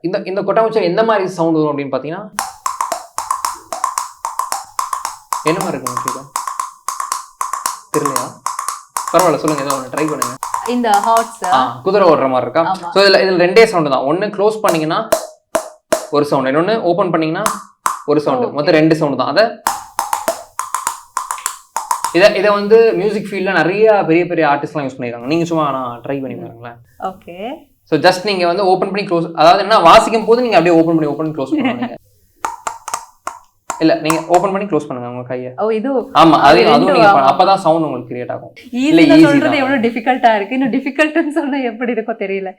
இந்த கொட்டாங்குச்சியில் எந்த மாதிரி சவுண்ட் வரும் அப்படின்னு பார்த்தீங்கன்னா என்ன மாதிரி இருக்கும் உங்களுக்கு தெரியலையா? பரவாயில்ல சொல்லுங்க, ஏதோ ஒன்று ட்ரை பண்ணுங்க. இந்த ஹார்ட்ஸ் குதிரை ஓடுற மாதிரி இருக்கா? ஸோ இதில் ரெண்டே சவுண்டு தான். ஒன்று க்ளோஸ் பண்ணீங்கன்னா ஒரு சவுண்ட், இன்னொன்று ஓப்பன் பண்ணீங்கன்னா ஒரு சவுண்டு, மொத்தம் 2 சவுண்டு தான். இதை வந்து மியூசிக் ஃபீல்டில் நிறைய பெரிய பெரிய ஆர்டிஸ்ட்லாம் யூஸ் பண்ணியிருக்காங்க. நீங்கள் சும்மா நான் ட்ரை பண்ணி பாருங்களேன். ஓகே. ஸோ ஜஸ்ட் நீங்கள் வந்து ஓப்பன் பண்ணி க்ளோஸ், அதாவது என்ன வாசிக்கும் போது நீங்கள் அப்படியே ஓப்பன் பண்ணி க்ளோஸ் பண்ணுவீங்க. இல்ல நீங்க ஓபன் பண்ணி க்ளோஸ் பண்ணுங்க உங்க கையை. ஓ இது ஆமா, அதுவும் நீங்க அப்பதான் சவுண்ட் உங்களுக்கு கிரியேட் ஆகும். இல்ல ஈஸியா சொல்றது எவ்வளவு டிஃபிகல்ட்டா இருக்கு. இன்னும் டிஃபிகல்ட்னு சொன்னா எப்படி இருக்கோ தெரியல.